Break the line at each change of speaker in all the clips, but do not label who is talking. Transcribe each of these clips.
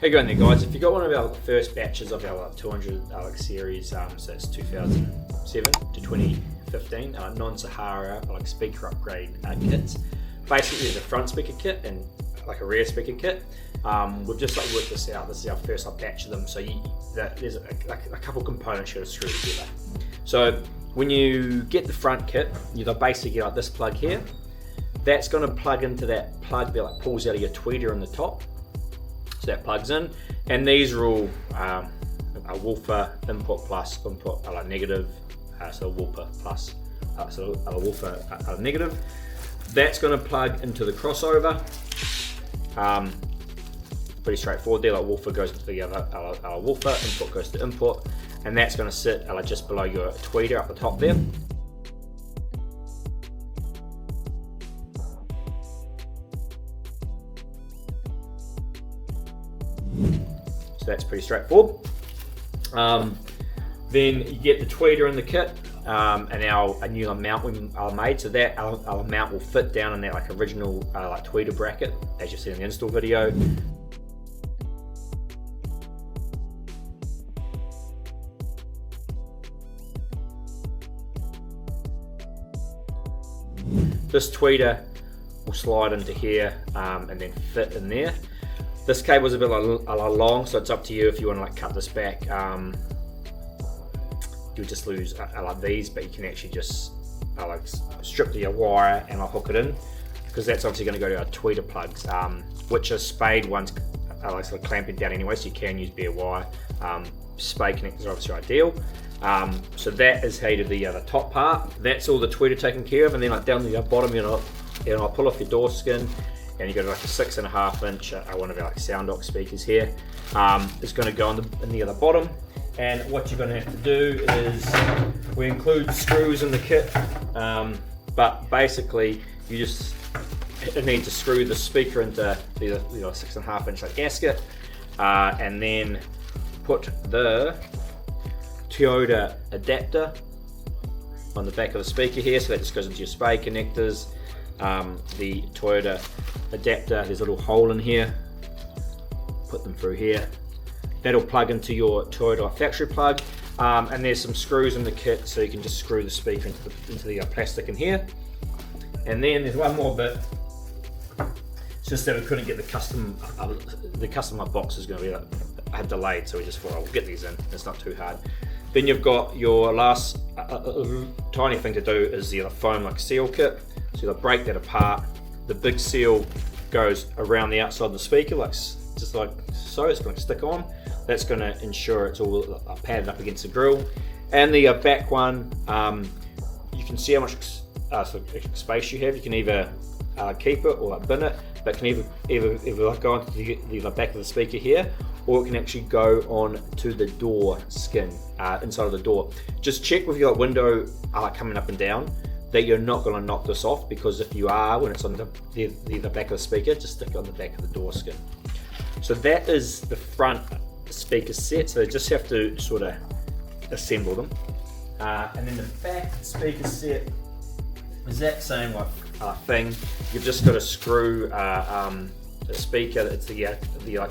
Hey, going there, guys. If you got one of our first batches of our 200 series, so it's 2007 to 2015, non-Sahara speaker upgrade kits. Basically, there's a front speaker kit and like a rear speaker kit. We've just worked this out. This is our first batch of them. So there's a couple components you got to screw together. So when you get the front kit, you basically get this plug here. That's going to plug into that plug that pulls out of your tweeter on the top. So that plugs in, and these are all a woofer input plus input negative, so a woofer plus, so a woofer negative. That's going to plug into the crossover. Pretty straightforward there. Woofer goes into the other woofer, input goes to input, and that's going to sit just below your tweeter up the top there. So that's pretty straightforward. Then you get the tweeter in the kit, and a new mount we made, so that our mount will fit down in that original tweeter bracket, as you see in the install video. This tweeter will slide into here and then fit in there. This cable is a bit long, so it's up to you if you want to cut this back. You'll just lose these, but you can actually just strip the wire and hook it in, because that's obviously going to go to our tweeter plugs, which are spade ones, sort of clamping down anyway, so you can use bare wire. Spade connectors are obviously ideal. So that is how you do the top part. That's all the tweeter taken care of, and then down the bottom, I'll pull off your door skin, and you got a 6.5 inch one of our sound dock speakers here. It's going to go in the other bottom, and what you're going to have to do is we include screws in the kit, but basically you just need to screw the speaker into the 6.5 inch gasket, and then put the Toyota adapter on the back of the speaker here, so that just goes into your spade connectors. The Toyota adapter, there's a little hole in here, put them through here. That'll plug into your Toyota factory plug, and there's some screws in the kit, so you can just screw the speaker into the plastic in here. And then there's one more bit. It's just that we couldn't get the custom box is going to be delayed, so we just thought, we'll get these in. It's not too hard. Then you've got your last tiny thing to do is the foam seal kit. So you'll break that apart. The big seal goes around the outside of the speaker, just like so. It's going to stick on. That's going to ensure it's all padded up against the grill. And the back one, you can see how much space you have. You can either keep it or bin it, but it can either go onto the back of the speaker here, or it can actually go on to the door skin inside of the door. Just check with your window coming up and down that you're not going to knock this off, because if you are, when it's on the back of the speaker, just stick it on the back of the door skin. So that is the front speaker set, so you just have to sort of assemble them. And then the back speaker set is that same thing. You've just got to screw the speaker, it's the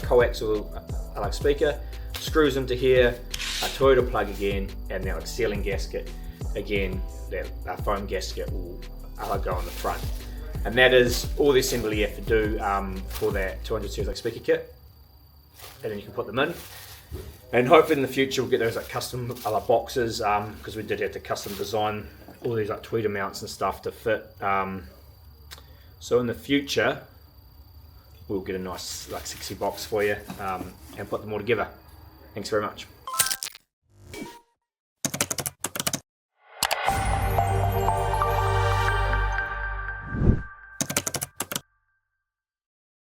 coaxial speaker, screws into here, a Toyota plug again, and now a sealing gasket again. That foam gasket will go on the front, and that is all the assembly you have to do for that 200 series speaker kit. And then you can put them in, and hopefully in the future we'll get those custom boxes, because we did have to custom design all these tweeter mounts and stuff to fit. So in the future we'll get a nice sexy box for you, and put them all together. Thanks very much.